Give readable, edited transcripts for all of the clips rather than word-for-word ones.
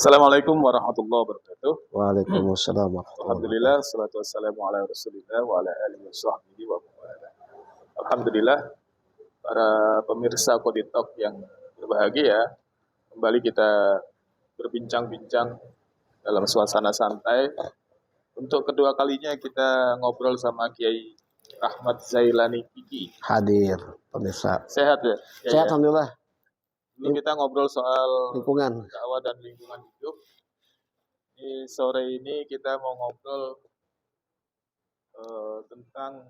Assalamualaikum warahmatullahi wabarakatuh. Waalaikumsalam warahmatullahi Alhamdulillah, wabarakatuh. salatu wassalamu ala rasulillah wa ala alihi wa sahbihi wa mawala. Alhamdulillah, para pemirsa Koditok yang berbahagia, kembali kita berbincang-bincang dalam suasana santai. Untuk kedua kalinya kita ngobrol sama Kiai Ahmad Zailani Kiki. Hadir pemirsa. Sehat ya? Sehat, alhamdulillah. Dulu kita ngobrol soal Lingkungan. dakwah dan lingkungan hidup. Di sore ini kita mau ngobrol tentang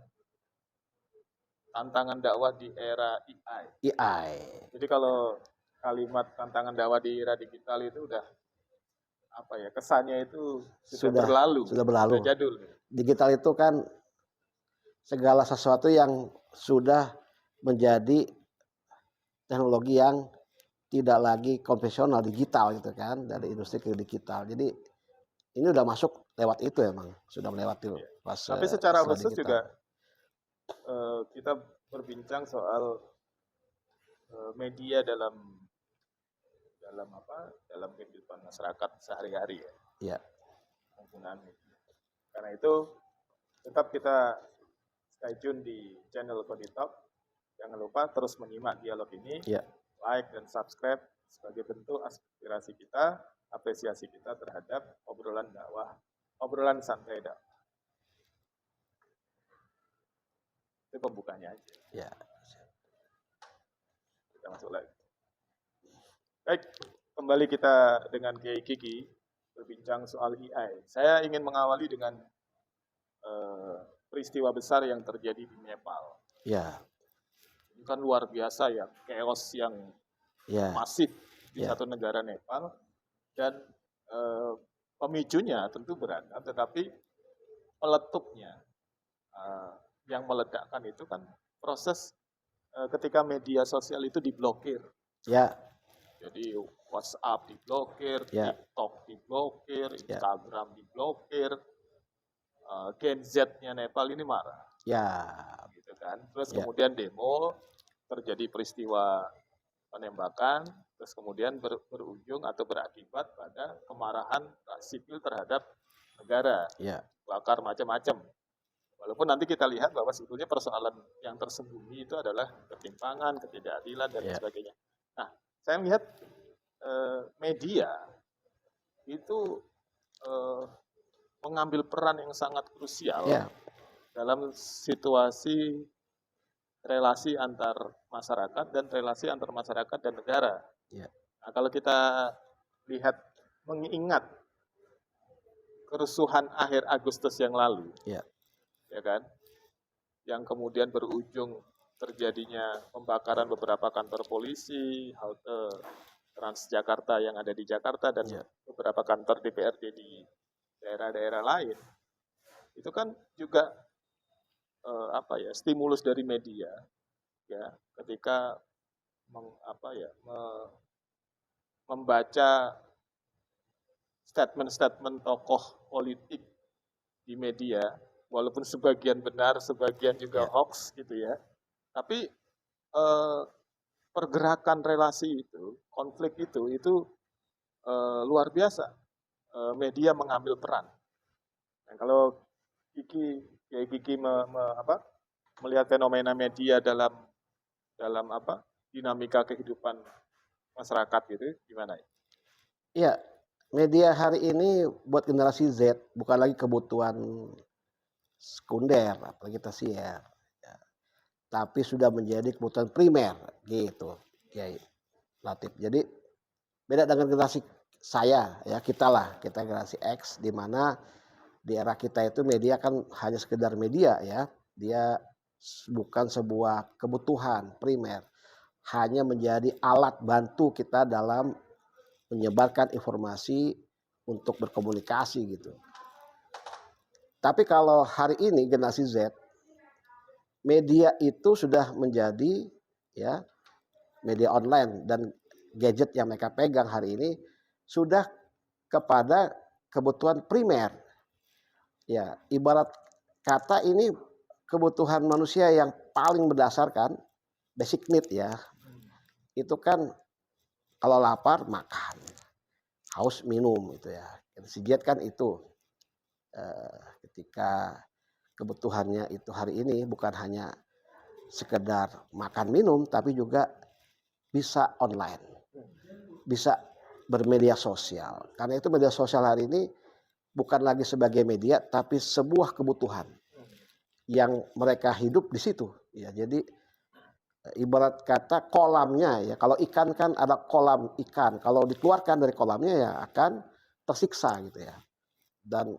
tantangan dakwah di era AI. Jadi kalau kalimat tantangan dakwah di era digital itu udah apa ya, kesannya itu sudah berlalu, sudah jadul. Digital itu kan segala sesuatu yang sudah menjadi teknologi yang tidak lagi konvensional, digital gitu kan, dari industri ke digital. Jadi ini udah masuk lewat itu, emang sudah melewati fase. Tapi secara khusus juga kita berbincang soal media dalam kehidupan masyarakat sehari-hari ya. Iya. Penggunaan media. Karena itu tetap kita stay tune di channel Koditok. Jangan lupa terus menyimak dialog ini. Iya. Like dan subscribe sebagai bentuk aspirasi kita, apresiasi kita terhadap obrolan dakwah, obrolan santai dakwah. Itu pembukanya aja. Ya. Kita masuk lagi. Baik, kembali kita dengan Kiai Kiki berbincang soal AI. Saya ingin mengawali dengan peristiwa besar yang terjadi di Nepal. Ya. Ini kan luar biasa ya, chaos yang masif di satu negara Nepal, dan pemicunya tentu beragam, tetapi peletupnya yang meledakkan itu kan proses ketika media sosial itu diblokir. Ya. Jadi WhatsApp diblokir, TikTok diblokir, Instagram diblokir, Gen Z-nya Nepal ini marah. Ya. Gitu kan. Terus kemudian demo, terjadi peristiwa penembakan, terus kemudian berujung atau berakibat pada kemarahan sipil terhadap negara, bakar macam-macam. Walaupun nanti kita lihat bahwa sebetulnya persoalan yang tersembunyi itu adalah ketimpangan, ketidakadilan dan sebagainya. Nah, saya melihat media itu mengambil peran yang sangat krusial dalam situasi relasi antar masyarakat dan relasi antar masyarakat dan negara. Nah, kalau kita lihat mengingat kerusuhan akhir Agustus yang lalu, ya kan, yang kemudian berujung terjadinya pembakaran beberapa kantor polisi, halte Transjakarta yang ada di Jakarta dan beberapa kantor DPRD di daerah-daerah lain, itu kan juga stimulus dari media ya, ketika membaca statement-statement tokoh politik di media, walaupun sebagian benar, sebagian juga hoax gitu ya, tapi pergerakan relasi itu, konflik itu luar biasa. Media mengambil peran. Nah, kalau Kiki melihat fenomena media dalam dinamika kehidupan masyarakat gitu, gimana? Iya, media hari ini buat generasi Z bukan lagi kebutuhan sekunder, apalagi tersier, tapi sudah menjadi kebutuhan primer gitu, Kiai Latif. Jadi beda dengan generasi saya, ya kita generasi X, di mana di era kita itu media kan hanya sekedar media ya, dia bukan sebuah kebutuhan primer, hanya menjadi alat bantu kita dalam menyebarkan informasi untuk berkomunikasi gitu. Tapi kalau hari ini generasi Z, media itu sudah menjadi media online, dan gadget yang mereka pegang hari ini sudah kepada kebutuhan primer. Ya, ibarat kata ini kebutuhan manusia yang paling berdasarkan, basic need ya. Itu kan kalau lapar makan, haus minum gitu ya. Si Z kan itu ketika kebutuhannya itu hari ini bukan hanya sekedar makan minum, tapi juga bisa online, bisa bermedia sosial. Karena itu media sosial hari ini bukan lagi sebagai media, tapi sebuah kebutuhan yang mereka hidup di situ. Ya, jadi ibarat kata kolamnya ya. Kalau ikan kan ada kolam ikan. Kalau dikeluarkan dari kolamnya ya akan tersiksa gitu ya. Dan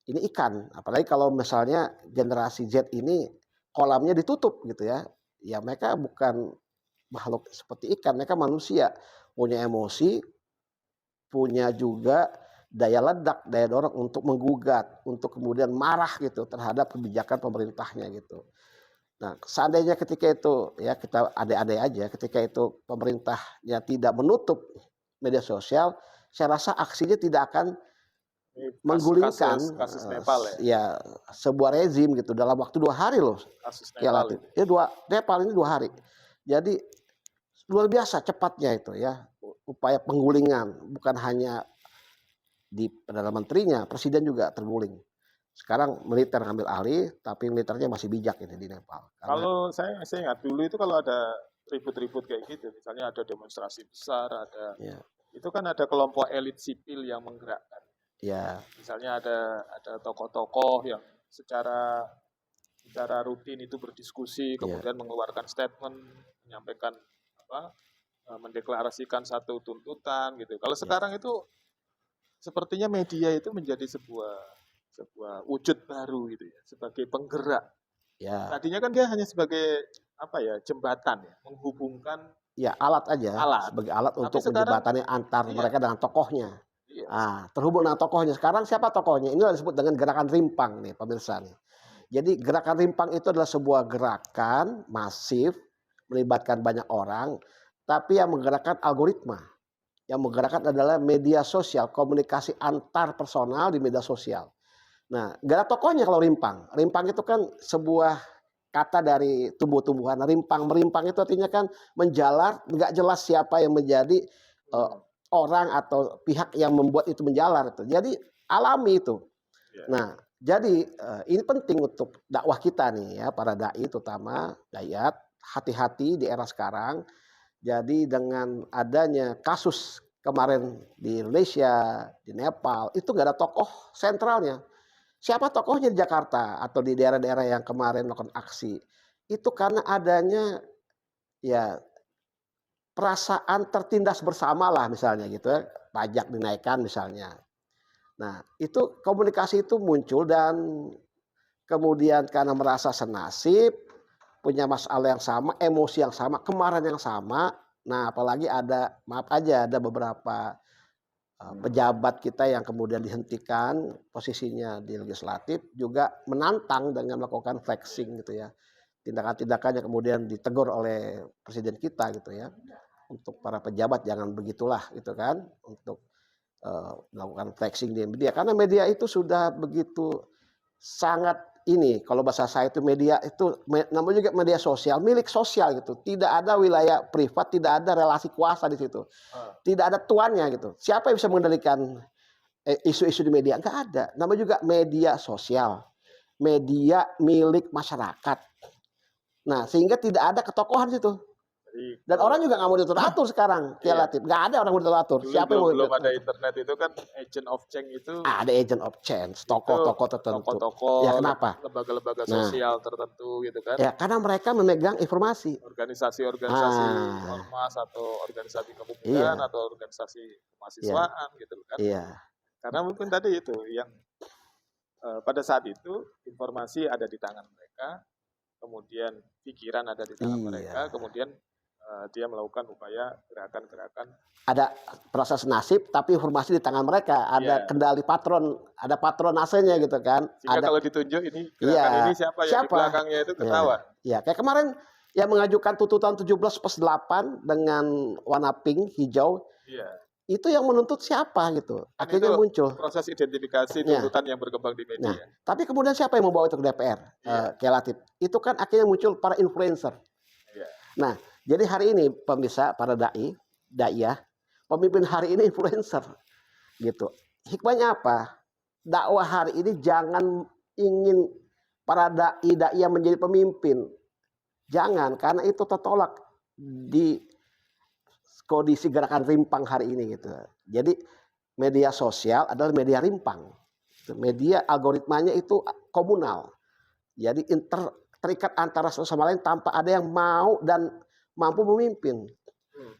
ini ikan, apalagi kalau misalnya generasi Z ini kolamnya ditutup gitu ya. Ya mereka bukan makhluk seperti ikan, mereka manusia, punya emosi, punya juga daya ledak, daya dorong untuk menggugat, untuk kemudian marah gitu terhadap kebijakan pemerintahnya gitu. Nah, seandainya ketika itu ya kita adai-adai aja, ketika itu pemerintahnya tidak menutup media sosial, saya rasa aksinya tidak akan Ini menggulingkan kasus Nepal ya. ya sebuah rezim gitu dalam waktu 2 hari loh. Kasus Ya Nepal Latif. Ya Nepal ini 2 hari. Jadi luar biasa cepatnya itu ya upaya penggulingan, bukan hanya di perdana menterinya, presiden juga terguling. Sekarang militer ngambil alih, tapi militernya masih bijak ini di Nepal. Karena Kalau saya ingat dulu itu kalau ada ribut-ribut kayak gitu, misalnya ada demonstrasi besar, ada ya, itu kan ada kelompok elit sipil yang menggerakkan. ya, Misalnya ada tokoh-tokoh yang secara rutin itu berdiskusi, ya, kemudian mengeluarkan statement, menyampaikan apa, mendeklarasikan satu tuntutan gitu. Kalau ya, sekarang itu sepertinya media itu menjadi sebuah wujud baru gitu ya, sebagai penggerak. ya, Tadinya kan dia hanya sebagai apa ya, jembatan ya, menghubungkan ya alat aja alat. sebagai alat Tapi untuk sekarang menjembatani antar iya, mereka dengan tokohnya. iya, Terhubung dengan tokohnya. Sekarang siapa tokohnya? Ini disebut dengan gerakan rimpang nih pemirsa nih. Jadi gerakan rimpang itu adalah sebuah gerakan masif melibatkan banyak orang, tapi yang menggerakkan algoritma. Yang menggerakkan adalah media sosial, komunikasi antar personal di media sosial. Nah, gak ada tokohnya kalau rimpang. Rimpang itu kan sebuah kata dari tumbuh-tumbuhan. Merimpang itu artinya kan menjalar, nggak jelas siapa yang menjadi uh, orang atau pihak yang membuat itu menjalar. Jadi alami itu. iya. Nah, jadi ini penting untuk dakwah kita nih ya, para dai terutama dayat, hati-hati di era sekarang. Jadi dengan adanya kasus kemarin di Indonesia, di Nepal, itu nggak ada tokoh sentralnya. Siapa tokohnya di Jakarta atau di daerah-daerah yang kemarin melakukan aksi? Itu karena adanya ya perasaan tertindas bersama lah misalnya gitu ya, pajak dinaikkan misalnya. Nah, itu komunikasi itu muncul dan kemudian karena merasa senasib, punya masalah yang sama, emosi yang sama, kemarahan yang sama. Nah, apalagi ada, maaf aja, ada beberapa pejabat kita yang kemudian dihentikan posisinya di legislatif juga menantang dengan melakukan flexing gitu ya. Tindakan-tindakan yang kemudian ditegur oleh presiden kita gitu ya. Untuk para pejabat jangan begitulah gitu kan. Untuk melakukan flexing di media. Karena media itu sudah begitu sangat ini, kalau bahasa saya itu media itu namanya juga media sosial, milik sosial gitu. Tidak ada wilayah privat, tidak ada relasi kuasa di situ. Tidak ada tuannya gitu. Siapa yang bisa mengendalikan isu-isu di media? Enggak ada. Namanya juga media sosial. Media milik masyarakat. Nah, sehingga tidak ada ketokohan di situ. Dan orang juga nggak mau diatur-atur sekarang, Latif. Nggak ada orang mau diatur. Dulu Siapa yang mau belum ada internet itu kan agent of change itu ada agent of change, tokoh-tokoh tertentu. tokoh-tokoh, Ya kenapa? lembaga-lembaga Nah, sosial tertentu gitu kan. Ya karena mereka memegang informasi. Organisasi-organisasi ormas atau organisasi kepemudaan Iya, atau organisasi iya, kemahasiswaan gitu kan. iya, Karena mungkin tadi itu yang pada saat itu informasi ada di tangan mereka, kemudian pikiran ada di tangan mereka, kemudian dia melakukan upaya gerakan-gerakan. Ada proses nasib, tapi informasi di tangan mereka. Ada kendali patron, ada patronasenya gitu kan. Sehingga ada, kalau ditunjuk ini gerakan ini siapa yang di belakangnya itu ketahuan. Ya, kayak kemarin yang mengajukan tuntutan 17+8 dengan warna pink, hijau. Iya. Itu yang menuntut siapa gitu. Akhirnya muncul proses identifikasi tuntutan yang bergembang di media. Nah, tapi kemudian siapa yang membawa itu ke DPR? Latif. Itu kan akhirnya muncul para influencer. Iya. Nah, jadi hari ini pemirsa, para daiyah, pemimpin hari ini influencer. gitu. Hikmahnya apa? Dakwah hari ini jangan ingin para dai yang menjadi pemimpin. Jangan, karena itu tertolak di kondisi gerakan rimpang hari ini gitu. Jadi media sosial adalah media rimpang. Media algoritmanya itu komunal. Jadi terikat antara satu sama lain tanpa ada yang mau dan mampu memimpin.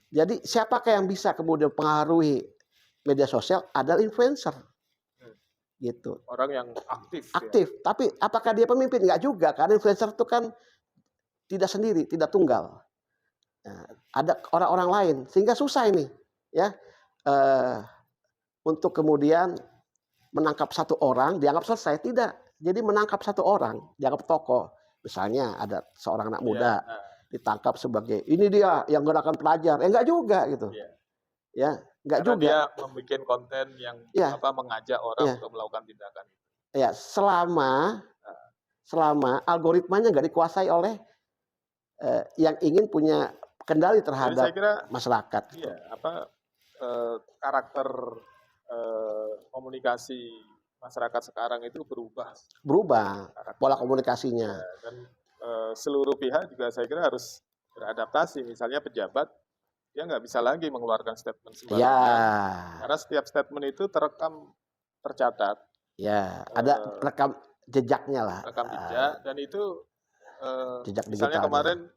Jadi siapakah yang bisa kemudian pengaruhi media sosial? Adalah influencer. Gitu. Orang yang aktif. Aktif, ya. Tapi apakah dia pemimpin? Enggak juga, karena influencer itu kan tidak sendiri, tidak tunggal. Nah, ada orang-orang lain, sehingga susah ini, ya, untuk kemudian menangkap satu orang dianggap selesai. Tidak. Jadi menangkap satu orang dianggap tokoh. Misalnya ada seorang anak muda ditangkap sebagai ini dia yang gerakan pelajar. Enggak juga gitu. Ya, enggak karena juga. Dia membuat konten yang mengajak orang untuk melakukan tindakan. Ya, selama algoritmanya nggak dikuasai oleh yang ingin punya kendali terhadap masyarakat. Iya, karakter komunikasi masyarakat sekarang itu berubah. Pola komunikasinya. Ya, dan seluruh pihak juga saya kira harus beradaptasi. Misalnya pejabat, dia nggak bisa lagi mengeluarkan statement sembarangan. Karena setiap statement itu terekam, tercatat. Ya, ada rekam jejaknya lah. Rekam jejak, dan itu jejak misalnya kemarin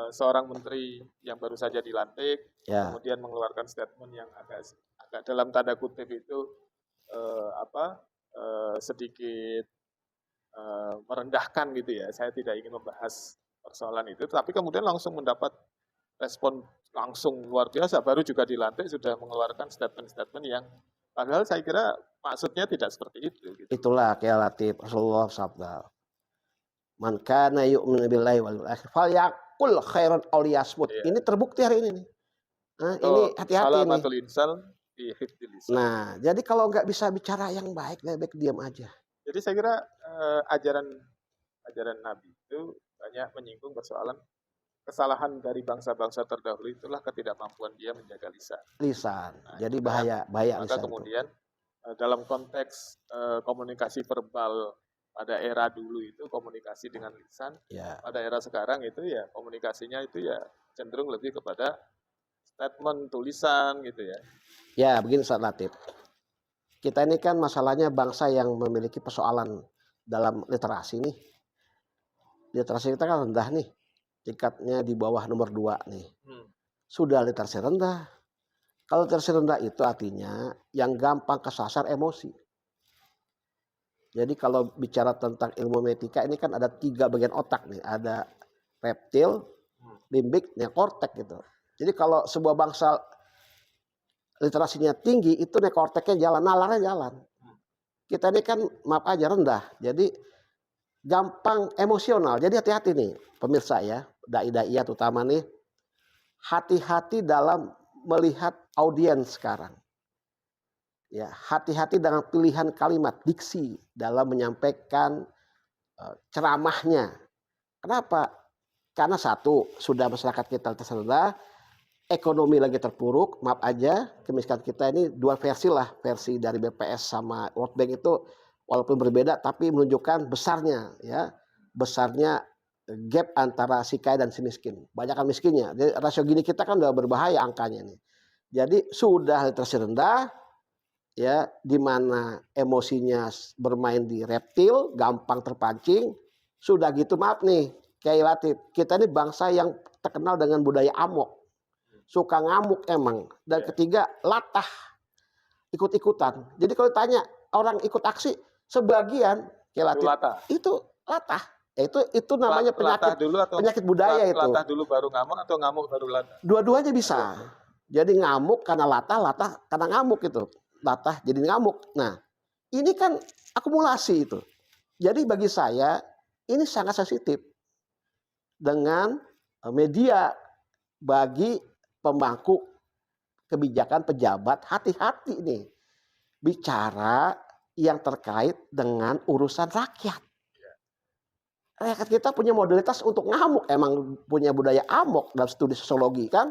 seorang menteri yang baru saja dilantik, kemudian mengeluarkan statement yang agak dalam tanda kutip itu sedikit merendahkan gitu ya. Saya tidak ingin membahas persoalan itu, tapi kemudian langsung mendapat respon langsung luar biasa. Baru juga dilantik sudah mengeluarkan statement-statement yang padahal saya kira maksudnya tidak seperti itu. Gitu. Itulah kayak Latif Rasulullah sabda, man kana yu'minu billahi wal akhir falyaqul khairan aw liyasmut. Ini terbukti hari ini nih. Nah, ini hati-hati nih. Nah, jadi kalau nggak bisa bicara yang baik, lebih baik diam aja. Jadi saya kira ajaran Nabi itu banyak menyinggung persoalan kesalahan dari bangsa-bangsa terdahulu itulah ketidakmampuan dia menjaga lisan. Nah, jadi bahaya maka lisan. Kemudian dalam konteks komunikasi verbal pada era dulu itu komunikasi dengan lisan, pada era sekarang itu ya komunikasinya itu ya cenderung lebih kepada statement tulisan gitu ya. Ya, begini Ustaz Latif. Kita ini kan masalahnya bangsa yang memiliki persoalan dalam literasi nih. Literasi kita kan rendah nih. Tingkatnya di bawah nomor 2 nih. Sudah literasi rendah. Kalau literasi rendah itu artinya yang gampang kesasar emosi. Jadi kalau bicara tentang ilmu memetika ini kan ada 3 bagian otak nih. Ada reptil, limbik, neokortek gitu. Jadi kalau sebuah bangsa literasinya tinggi itu neokorteknya jalan, nalarnya jalan. Kita ini kan maaf aja rendah. Jadi gampang emosional. Jadi hati-hati nih pemirsa ya, dai-dai terutama nih. Hati-hati dalam melihat audiens sekarang. Ya, hati-hati dengan pilihan kalimat, diksi dalam menyampaikan ceramahnya. Kenapa? Karena satu, sudah masyarakat kita terserendah, ekonomi lagi terpuruk, maaf aja, kemiskinan kita ini 2 versi lah, versi dari BPS sama World Bank itu walaupun berbeda tapi menunjukkan besarnya gap antara si kaya dan si miskin. Banyakan miskinnya. Jadi rasio gini kita kan udah berbahaya angkanya nih. Jadi sudah literasi rendah, ya, di mana emosinya bermain di reptil, gampang terpancing. Sudah gitu maaf nih, Kiai Latif, kita ini bangsa yang terkenal dengan budaya amok. Suka ngamuk emang. Dan ketiga, latah. Ikut-ikutan. Jadi kalau ditanya orang ikut aksi, sebagian Kiai Latif itu latah. Itu namanya penyakit budaya itu. Latah dulu baru ngamuk atau ngamuk baru latah? Dua-duanya bisa. Jadi ngamuk karena latah karena ngamuk itu. Latah jadi ngamuk. Nah, ini kan akumulasi itu. Jadi bagi saya ini sangat sensitif dengan media bagi pemangku kebijakan pejabat. Hati-hati nih bicara yang terkait dengan urusan rakyat. Rakyat kita punya modalitas untuk ngamuk, emang punya budaya amok. Dalam studi sosiologi kan,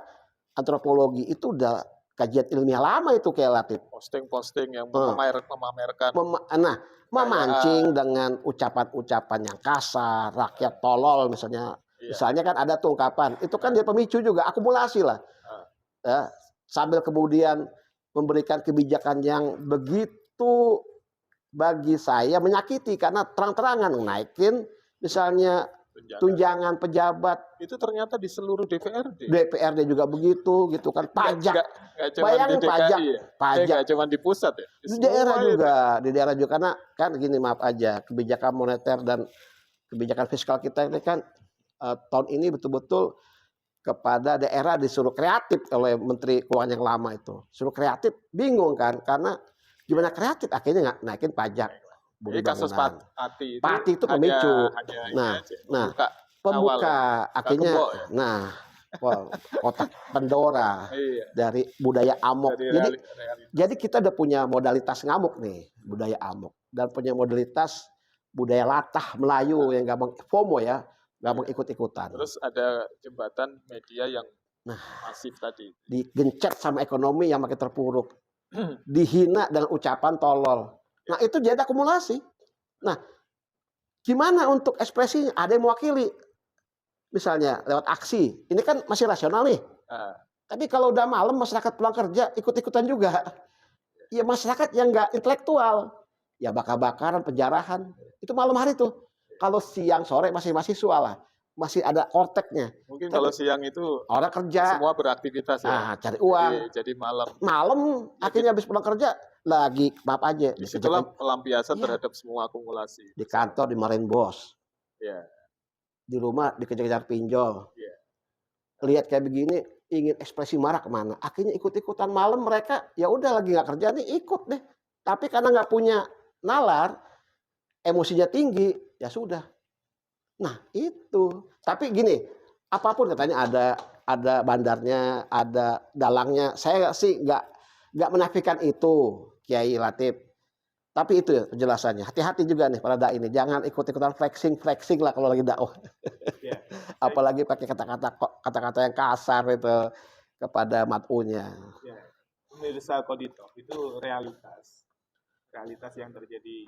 antropologi itu udah kajian ilmiah lama itu kayak Latif. Posting-posting yang Hmm. memamerkan Nah, memancing dengan ucapan-ucapan yang kasar, rakyat tolol misalnya. Iya. Misalnya kan ada tuh ungkapan, itu kan dia pemicu juga, akumulasi lah. Ya, sambil kemudian memberikan kebijakan yang begitu bagi saya menyakiti karena terang-terangan naikin misalnya tunjangan pejabat. Itu ternyata di seluruh DPRD. DPRD juga begitu gitu kan. Pajak. Nggak cuma Bayangin di DKI pajak. ya? Pajak. Nggak cuma di pusat ya? Di daerah juga, di daerah juga karena kan gini, maaf aja, kebijakan moneter dan kebijakan fiskal kita ini kan tahun ini betul-betul kepada daerah disuruh kreatif oleh Menteri Keuangan yang lama itu. Suruh kreatif, bingung kan, karena gimana kreatif akhirnya nggak naikin pajak. Jadi kasus Pati itu pemicu. Nah, pembuka akhirnya, nah, kotak Pandora dari budaya amok. Jadi kita udah punya modalitas ngamuk nih, budaya amok, dan punya modalitas budaya latah Melayu yang gampang FOMO ya, gampang ikut-ikutan. Terus ada jembatan media yang masif tadi. Digencet sama ekonomi yang makin terpuruk, dihina dengan ucapan tolol. Nah itu jadi akumulasi. Nah gimana untuk ekspresinya? Ada yang mewakili. Misalnya lewat aksi, ini kan masih rasional nih. Tapi kalau udah malam masyarakat pulang kerja ikut-ikutan juga. Ya masyarakat yang nggak intelektual, ya bakar-bakaran, penjarahan, itu malam hari tuh. Kalau siang sore masih mahasiswa lah, masih ada korteknya. Mungkin kalau siang itu orang kerja, semua beraktivitas ya. Nah, cari uang. Jadi malam. Malam akhirnya habis pulang kerja lagi maaf aja. Disitulah pelampiasan terhadap semua akumulasi. Di kantor dimarahin bos. Ya. Di rumah dikejar-kejar pinjol. Lihat kayak begini, ingin ekspresi marah kemana? Akhirnya ikut-ikutan malam mereka, ya udah lagi nggak kerja nih ikut deh. Tapi karena nggak punya nalar, emosinya tinggi, ya sudah. Nah itu. Tapi gini, apapun katanya ada bandarnya, ada dalangnya. Saya sih nggak menafikan itu, Kiai Latif. Tapi itu ya penjelasannya. Hati-hati juga nih para dai ini. Jangan ikut-ikutan flexing lah kalau lagi dakwah. Ya. Apalagi pakai kata-kata yang kasar itu kepada mat'unya. Ya. Pemirsa Kodito, itu realitas yang terjadi.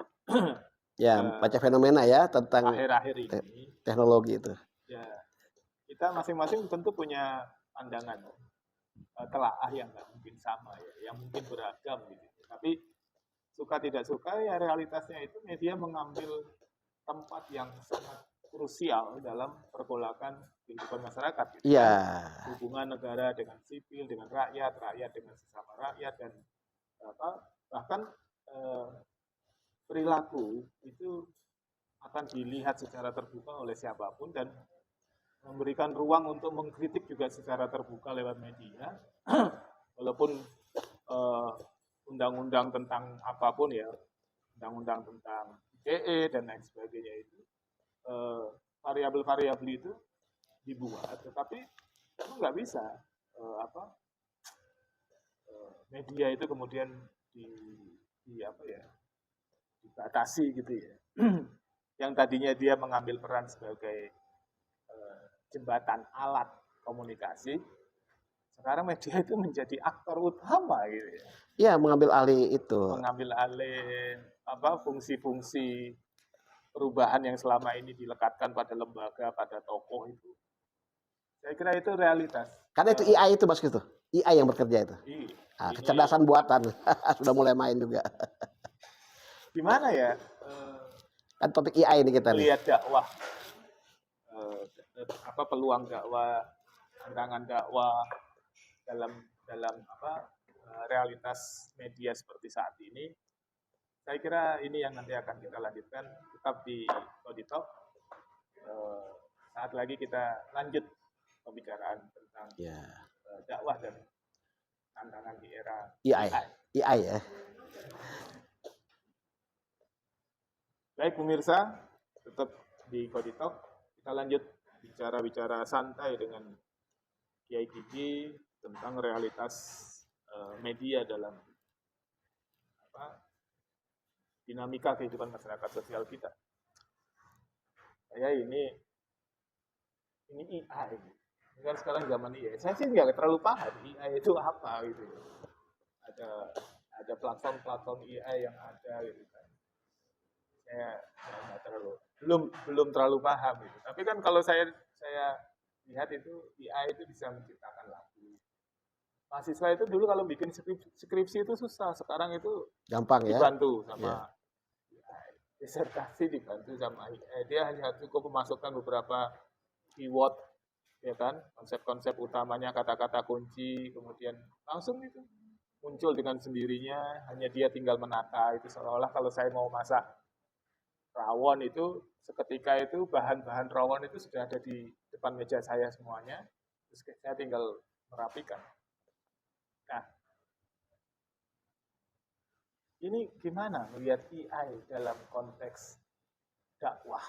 Ya, baca fenomena ya tentang akhir-akhir ini. Teknologi itu. Ya, kita masing-masing tentu punya pandangan telaah yang nggak mungkin sama ya, yang mungkin beragam gitu. Tapi suka tidak suka ya realitasnya itu media mengambil tempat yang sangat krusial dalam pergolakan kehidupan masyarakat. Gitu. Iya. Hubungan negara dengan sipil, dengan rakyat dengan sesama rakyat, dan bahkan perilaku itu akan dilihat secara terbuka oleh siapapun dan memberikan ruang untuk mengkritik juga secara terbuka lewat media. Walaupun undang-undang tentang apapun ya, undang-undang tentang ITE dan lain sebagainya itu, variabel-variabel itu dibuat, tetapi itu nggak bisa media itu kemudian dibatasi gitu ya. Yang tadinya dia mengambil peran sebagai jembatan alat komunikasi, sekarang media itu menjadi aktor utama gitu ya. Iya, mengambil alih itu. Mengambil alih fungsi-fungsi perubahan yang selama ini dilekatkan pada lembaga, pada tokoh itu. Saya kira itu realitas. Karena itu AI itu Mas gitu. AI yang bekerja itu. Nah, kecerdasan buatan sudah mulai main juga. Gimana ya? Kan topik AI ini kita lihat dakwah, peluang dakwah, tantangan dakwah dalam realitas media seperti saat ini. Saya kira ini yang nanti akan kita lanjutkan tetap di Kodito. Saat lagi kita lanjut pembicaraan tentang dakwah dan tantangan di era AI ya. Baik pemirsa, tetap di Kodito. Kita lanjut bicara santai dengan Kiai Gigi tentang realitas media dalam dinamika kehidupan masyarakat sosial kita. Saya ini AI. Ini kan sekarang zaman AI. Saya sih nggak terlalu paham AI itu apa gitu. ada platform-platform AI yang ada gitu kan. Saya nggak terlalu belum terlalu paham gitu. Tapi kan kalau saya lihat itu AI itu bisa menciptakan lagu. Mahasiswa itu dulu kalau bikin skripsi itu susah, sekarang itu Gampang ya. dibantu Ya. sama AI. Disertasi dibantu sama AI. Dia hanya cukup memasukkan beberapa keyword, ya kan, konsep-konsep utamanya, kata-kata kunci, kemudian langsung itu muncul dengan sendirinya. Hanya dia tinggal menata itu, seolah-olah kalau saya mau masak rawon itu seketika itu bahan-bahan rawon itu sudah ada di depan meja saya semuanya, terus saya tinggal merapikan. Nah, ini gimana melihat AI dalam konteks dakwah?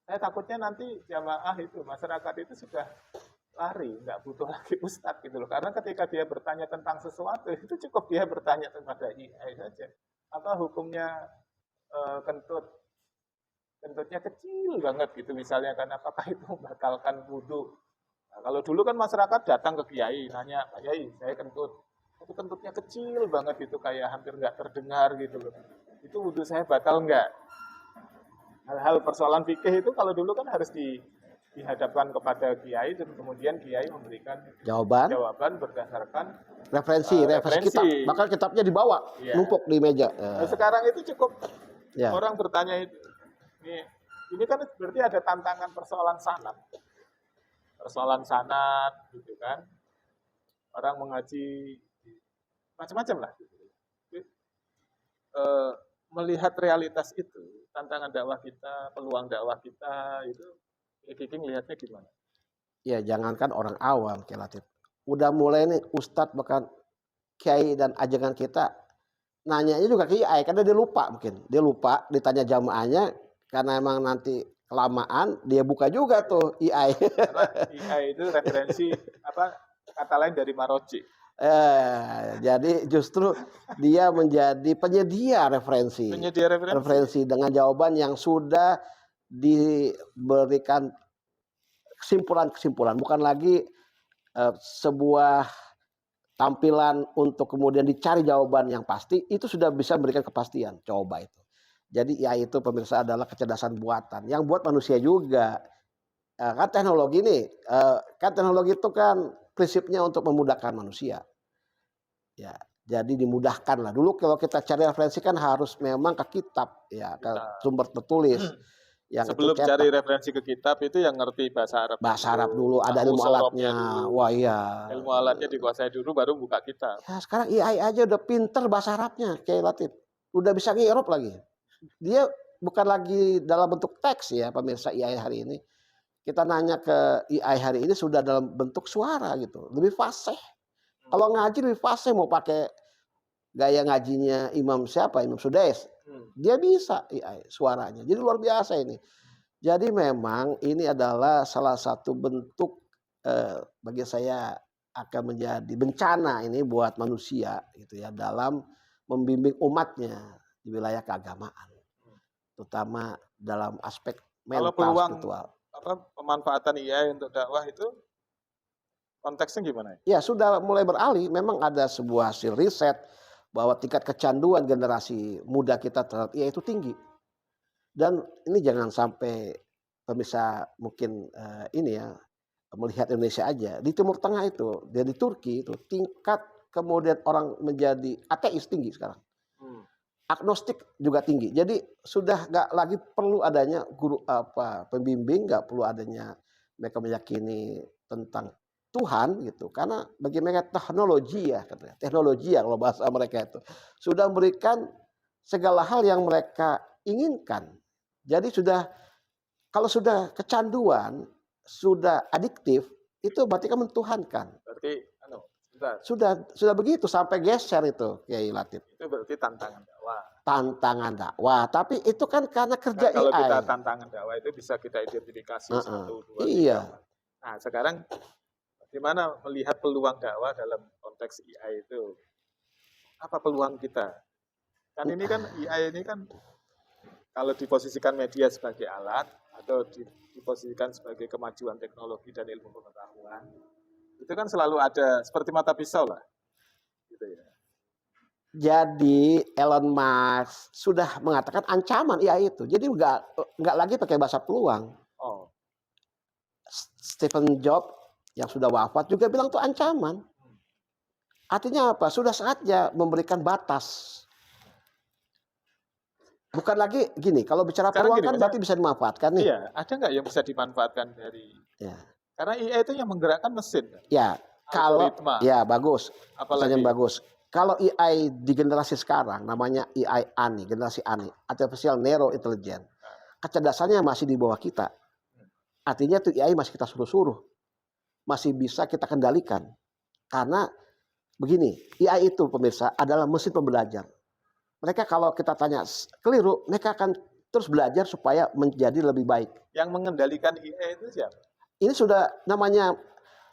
Saya takutnya nanti jamaah itu, masyarakat itu sudah lari, nggak butuh lagi ustadz gitu loh. Karena ketika dia bertanya tentang sesuatu, itu cukup dia bertanya kepada AI saja. Apa hukumnya kentutnya kecil banget gitu misalnya kan, apakah itu membatalkan wudhu? Nah, kalau dulu kan masyarakat datang ke kiai, nanya, Pak Kiai, saya kentut. Itu kentutnya kecil banget itu, kayak hampir nggak terdengar gitu loh. Itu wudhu saya batal nggak? Hal-hal persoalan fikih itu kalau dulu kan harus dihadapkan kepada kiai dan kemudian kiai memberikan jawaban berdasarkan referensi kitab, bahkan kitabnya dibawa numpuk di meja. Nah, sekarang itu cukup orang bertanya itu. Ini kan berarti ada tantangan persoalan sanad gitu kan. Orang mengaji macam-macam lah. Melihat realitas itu, tantangan dakwah kita, peluang dakwah kita itu, Kiki lihatnya gimana? Ya jangankan orang awam, Kiai Latif. Udah mulai nih ustadz bahkan kiai dan ajangan kita nanyanya juga ke AI karena dia lupa mungkin. Dia lupa ditanya jamaahnya karena emang nanti kelamaan dia buka juga tuh AI. Karena AI itu referensi kata lain dari Maroci. Jadi justru dia menjadi penyedia referensi dengan jawaban yang sudah diberikan kesimpulan, bukan lagi sebuah tampilan untuk kemudian dicari jawaban yang pasti. Itu sudah bisa memberikan kepastian. Coba itu. Jadi AI itu pemirsa adalah kecerdasan buatan yang buat manusia juga. Kan teknologi itu kan prinsipnya untuk memudahkan manusia. Ya, jadi dimudahkan lah. Dulu kalau kita cari referensi kan harus memang ke kitab, ya, ke sumber tertulis. Yang sebelum cari referensi ke kitab itu yang ngerti bahasa Arab. Bahasa Arab dulu, ada ilmu alatnya. Wah iya. Ilmu alatnya dikuasai dulu, baru buka kitab. Ya, sekarang AI aja udah pinter bahasa Arabnya, Kiai Latif. Udah bisa ngirop lagi. Dia bukan lagi dalam bentuk teks ya, pemirsa AI hari ini. Kita nanya ke AI hari ini sudah dalam bentuk suara gitu, lebih fasih. Kalau ngaji lebih fasih, mau pakai gaya ngajinya Imam Sudais. Dia bisa AI suaranya. Jadi luar biasa ini. Jadi memang ini adalah salah satu bentuk bagi saya akan menjadi bencana ini buat manusia gitu ya dalam membimbing umatnya di wilayah keagamaan. Terutama dalam aspek mental, spiritual. Pemanfaatan AI untuk dakwah itu konteksnya gimana? Ya sudah mulai beralih. Memang ada sebuah hasil riset bahwa tingkat kecanduan generasi muda kita terhadap AI itu tinggi. Dan ini jangan sampai pemirsa mungkin ini ya melihat Indonesia aja. Di Timur Tengah itu, dan di Turki itu tingkat kemudian orang menjadi ateis tinggi sekarang. Agnostik juga tinggi. Jadi sudah nggak lagi perlu adanya guru pembimbing, nggak perlu adanya mereka meyakini tentang Tuhan gitu. Karena bagi mereka teknologi ya katanya. Teknologi ya kalau bahasa mereka itu sudah memberikan segala hal yang mereka inginkan. Jadi kalau sudah kecanduan, sudah adiktif, itu berarti kan mentuhankan. Berarti sudah begitu sampai geser itu Kiai Latif. Itu berarti tantangan dakwah. Tantangan dakwah, tapi itu kan karena kerja AI. Kalau kita tantangan dakwah itu bisa kita identifikasi 1, 2, 3. Iya. Nah sekarang bagaimana melihat peluang dakwah dalam konteks AI itu? Apa peluang kita? Kan ini kan AI ini kan kalau diposisikan media sebagai alat atau diposisikan sebagai kemajuan teknologi dan ilmu pengetahuan, itu kan selalu ada seperti mata pisau lah. Jadi Elon Musk sudah mengatakan ancaman AI itu. Jadi nggak lagi pakai bahasa peluang. Oh, Stephen Jobs yang sudah wafat juga bilang itu ancaman. Artinya apa? Sudah saatnya memberikan batas. Bukan lagi gini, kalau bicara Sekarang peluang gini, kan berarti bisa dimanfaatkan nih. iya, ada nggak yang bisa dimanfaatkan dari? Ya, Karena AI itu yang menggerakkan mesin, kan? ya kalau Algoritma, ya bagus, apalagi pertanyaan bagus. Kalau AI di generasi sekarang namanya AI ANI, generasi ANI, Artificial Narrow Intelligence. Kecerdasannya masih di bawah kita. Artinya tuh AI masih kita suruh-suruh. Masih bisa kita kendalikan. Karena begini, AI itu pemirsa adalah mesin pembelajar. Mereka kalau kita tanya keliru, mereka akan terus belajar supaya menjadi lebih baik. Yang mengendalikan AI itu siapa? Ini sudah namanya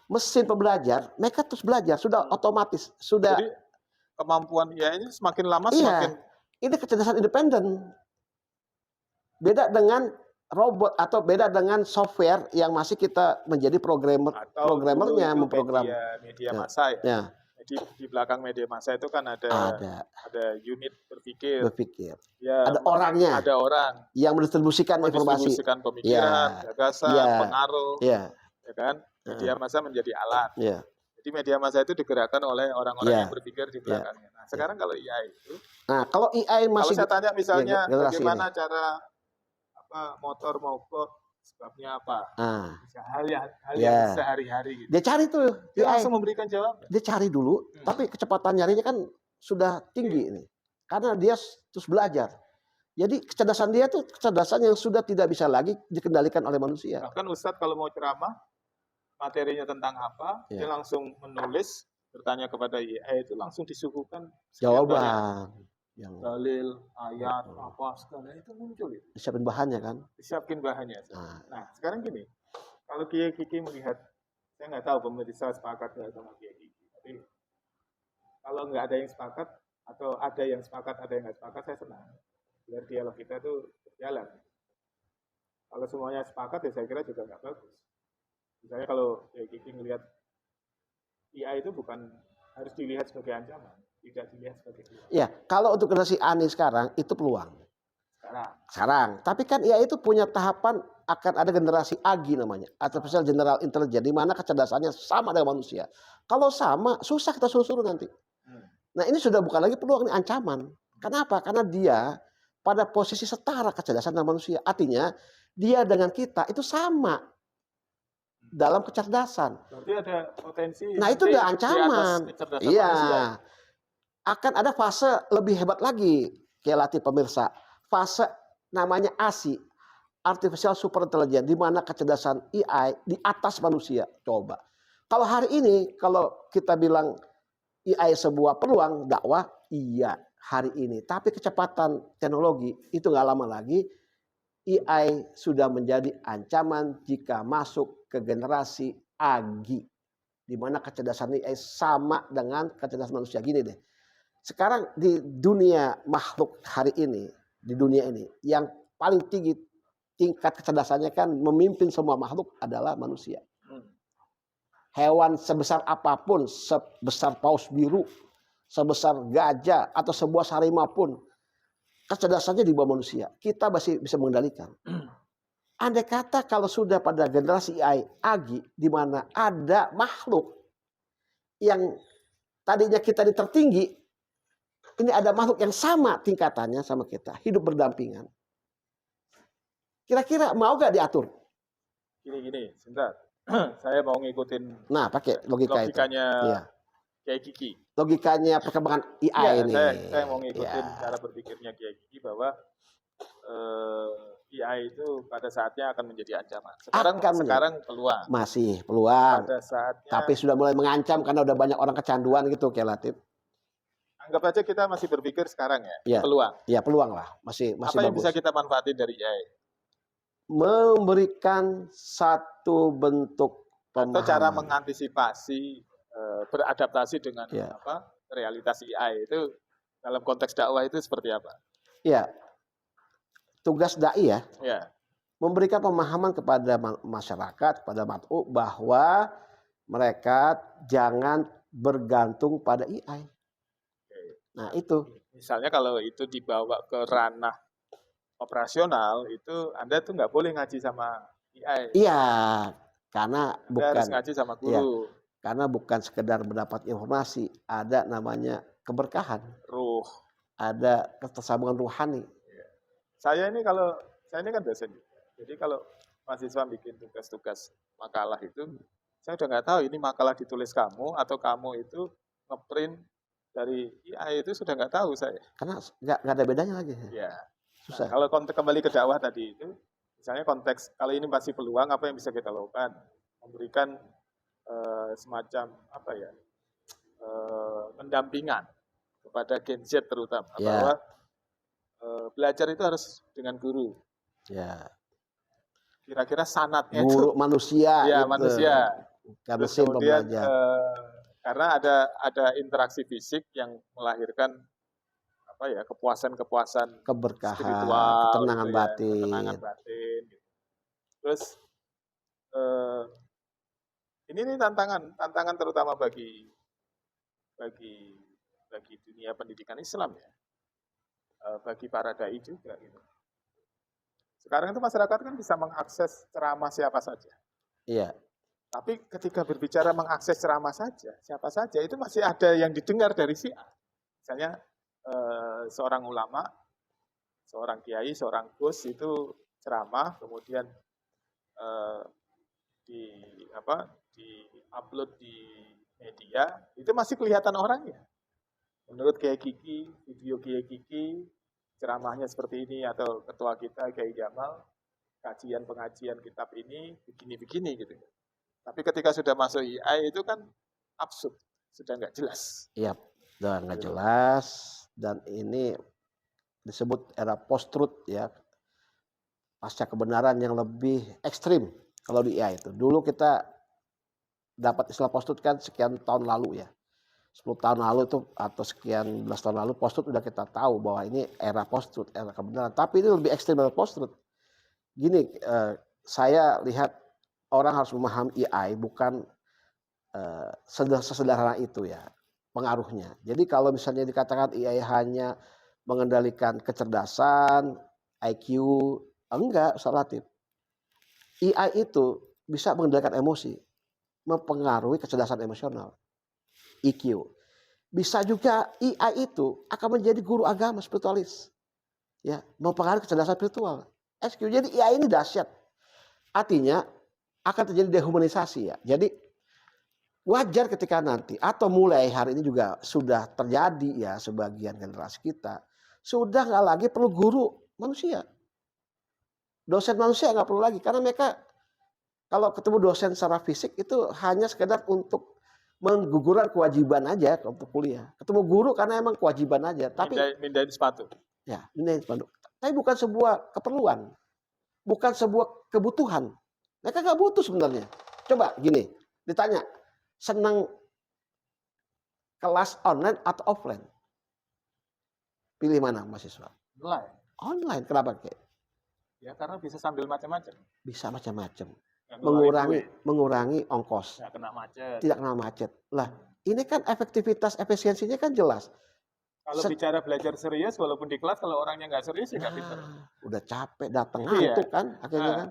mesin pembelajar, mereka terus belajar, sudah otomatis, sudah. Jadi kemampuan AI ini semakin lama Iya, semakin. ini kecerdasan independen. Beda dengan robot atau beda dengan software yang masih kita menjadi programmernya memprogram. Media massa ya. Ya. Di belakang media massa itu kan ada unit berpikir. Ya, ada orangnya. Ada orang yang mendistribusikan informasi. Mendistribusikan pemikiran, gagasan, pengaruh. Ya Kan? Media massa menjadi alat. Ya. Jadi media massa itu digerakkan oleh orang-orang yang berpikir di belakangnya. Nah, sekarang kalau AI itu. Nah, kalau AI masih. Kalau saya tanya misalnya bagaimana cara motor mogok, sebabnya apa? Hal yang sehari-hari gitu. Dia cari tuh. Dia langsung memberikan jawaban. Dia cari dulu, tapi kecepatan nyarinya kan sudah tinggi ini. Karena dia terus belajar. Jadi kecerdasan dia tuh kecerdasan yang sudah tidak bisa lagi dikendalikan oleh manusia. Bahkan Ustadz kalau mau ceramah, materinya tentang apa, dia langsung menulis, bertanya kepada AI itu langsung disuguhkan jawaban. Yang dalil, ayat, apa segala itu muncul. Disiapin bahannya kan? Disiapin bahannya. Nah, sekarang gini, kalau Kiai Kiki melihat, saya nggak tahu pemirsa sepakat nggak sama Kiai Kiki, tapi kalau nggak ada yang sepakat atau ada yang sepakat, ada yang nggak sepakat, saya senang. Biar dialog kita itu berjalan. Kalau semuanya sepakat ya saya kira juga nggak bagus. Misalnya kalau Kiai Kiki melihat AI itu bukan harus dilihat sebagai ancaman. Tidak dilihat sebagai peluang. Ya, kalau untuk generasi ANI sekarang itu peluang. Sekarang. Tapi kan IA itu punya tahapan akan ada generasi AGI namanya, Artificial General Intelligence, di mana kecerdasannya sama dengan manusia. Kalau sama, susah kita suruh-suruh nanti. Nah, ini sudah bukan lagi peluang, ini ancaman. Kenapa? Karena dia pada posisi setara kecerdasan dengan manusia. Artinya, dia dengan kita itu sama dalam kecerdasan. Berarti ada potensi. Nah, itu udah ancaman. Iya. Akan ada fase lebih hebat lagi, kayak latih pemirsa. Fase namanya ASI, Artificial Super Intelligence, di mana kecerdasan AI di atas manusia. Coba. Kalau hari ini, kalau kita bilang AI sebuah peluang dakwah, iya hari ini. Tapi kecepatan teknologi itu nggak lama lagi, AI sudah menjadi ancaman jika masuk ke generasi AGI, di mana kecerdasan AI sama dengan kecerdasan manusia. Gini deh. Sekarang di dunia makhluk hari ini, di dunia ini, yang paling tinggi tingkat kecerdasannya kan memimpin semua makhluk adalah manusia. Hewan sebesar apapun, sebesar paus biru, sebesar gajah, atau sebuah harimau pun, kecerdasannya di bawah manusia. Kita masih bisa mengendalikan. Andai kata kalau sudah pada generasi AI, AGI, di mana ada makhluk yang tadinya kita ini tertinggi, ini ada makhluk yang sama tingkatannya sama kita, hidup berdampingan. Kira-kira mau gak diatur? Gini, sebentar. Saya mau ngikutin. Nah, pakai logikanya Kiai Kiki. Logikanya perkembangan AI ini. Saya mau ngikutin cara berpikirnya Kiai Kiki bahwa AI itu pada saatnya akan menjadi ancaman. Sekarang peluang. Masih peluang. Pada saatnya. Tapi sudah mulai mengancam karena udah banyak orang kecanduan gitu, kayak Latif. Anggap aja kita masih berpikir sekarang ya, peluang. Iya, peluang lah. Masih apa yang bagus. bisa kita manfaatin dari AI? Memberikan satu bentuk pemahaman. Atau cara mengantisipasi, beradaptasi dengan realitas AI itu dalam konteks dakwah itu seperti apa? Iya. Tugas dai ya. Iya. Memberikan pemahaman kepada masyarakat, pada mat'u, bahwa mereka jangan bergantung pada AI. Nah itu. Misalnya kalau itu dibawa ke ranah operasional, itu Anda tuh nggak boleh ngaji sama AI. Iya, karena Anda harus bukan, ngaji sama ya, guru. karena bukan sekedar mendapat informasi, ada namanya keberkahan, Ruh. ada ketersambungan ruhani. Saya ini kan dosen juga. Jadi kalau mahasiswa bikin tugas-tugas makalah itu, saya udah nggak tahu ini makalah ditulis kamu atau kamu itu ngeprint dari AI, itu sudah nggak tahu saya. Karena nggak ada bedanya lagi. Ya. Susah. Nah, kalau konteks kembali ke dakwah tadi itu, misalnya konteks kalau ini masih peluang, apa yang bisa kita lakukan? Memberikan semacam apa ya, pendampingan kepada Gen Z terutama, Ya. bahwa belajar itu harus dengan guru. Ya. Kira-kira sanatnya Guru itu manusia. ya gitu. manusia. Karena Terus kemudian pembelajar. karena ada interaksi fisik yang melahirkan apa ya, kepuasan Keberkahan, spiritual, ketenangan gitu ya, batin. ketenangan batin. Gitu. Terus ini nih tantangan terutama bagi dunia pendidikan Islam ya, bagi para dai juga gitu. Sekarang itu masyarakat kan bisa mengakses ceramah siapa saja. Iya. Tapi ketika berbicara mengakses ceramah saja, siapa saja, itu masih ada yang didengar dari si A. Misalnya seorang ulama, seorang kiai, seorang gus itu ceramah, kemudian di-upload di media, itu masih kelihatan orangnya. Menurut Kiai Kiki, video Kiai Kiki, ceramahnya seperti ini, atau ketua kita Kiai Jamal, kajian pengajian kitab ini begini-begini gitu. Tapi ketika sudah masuk AI itu kan absurd, sudah nggak jelas. Iya, sudah nggak jelas, dan ini disebut era post-truth ya, pasca kebenaran yang lebih ekstrim kalau di AI itu. Dulu kita dapat istilah post-truth kan sekian tahun lalu ya. 10 tahun lalu itu atau sekian belas tahun lalu post-truth udah kita tahu bahwa ini era post-truth, era kebenaran. Tapi ini lebih ekstrim dari post-truth. Gini, saya lihat orang harus memahami AI bukan sesederhana itu ya pengaruhnya. Jadi kalau misalnya dikatakan AI hanya mengendalikan kecerdasan, IQ, enggak, relatif. AI itu bisa mengendalikan emosi, mempengaruhi kecerdasan emosional, EQ. Bisa juga AI itu akan menjadi guru agama spiritualis, ya, mempengaruhi kecerdasan spiritual, SQ. Jadi AI ini dahsyat. Artinya akan terjadi dehumanisasi ya. Jadi wajar ketika nanti atau mulai hari ini juga sudah terjadi ya, sebagian generasi kita sudah nggak lagi perlu guru manusia, dosen manusia nggak perlu lagi, karena mereka kalau ketemu dosen secara fisik itu hanya sekedar untuk menggugurkan kewajiban aja untuk kuliah. Ketemu guru karena emang kewajiban aja. Tapi mindahin sepatu. Ya, mindahin sepatu. Tapi bukan sebuah keperluan, bukan sebuah kebutuhan. Mereka nggak butuh sebenarnya. Coba gini, ditanya, senang kelas online atau offline? Pilih mana mahasiswa? Online. Online, kenapa Kek? Ya karena bisa sambil macam-macam. Bisa macam-macam. Ya, Mengurangi ongkos. Tidak kena macet. Tidak kena macet. Lah, ini kan efisiensinya kan jelas. Kalau bicara belajar serius, walaupun di kelas, kalau orangnya nggak serius, ya nggak pintar. Udah capek, datang ngantuk kan, akhirnya kan.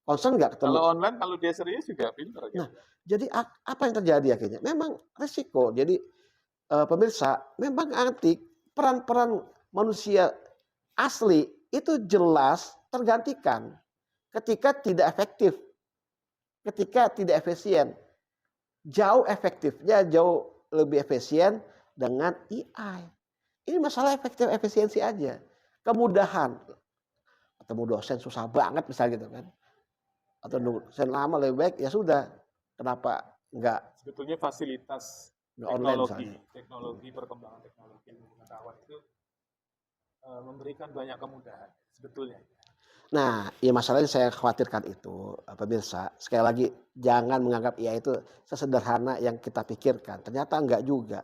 Concern nggak ketemu. Kalau online, kalau dia serius juga pintar. Nah, jadi apa yang terjadi akhirnya? Memang risiko. Jadi pemirsa, memang nanti peran-peran manusia asli itu jelas tergantikan ketika tidak efektif, ketika tidak efisien. Jauh efektifnya, jauh lebih efisien dengan AI. Ini masalah efektif efisiensi aja. Kemudahan. Ketemu dosen susah banget misalnya gitu kan. Atau dosen lama lebih baik, ya sudah. Kenapa enggak? Sebetulnya fasilitas teknologi, perkembangan teknologi pengetahuan itu memberikan banyak kemudahan sebetulnya. Nah, ya masalahnya saya khawatirkan itu, pemirsa. Sekali lagi, jangan menganggap AI itu sesederhana yang kita pikirkan. Ternyata enggak juga.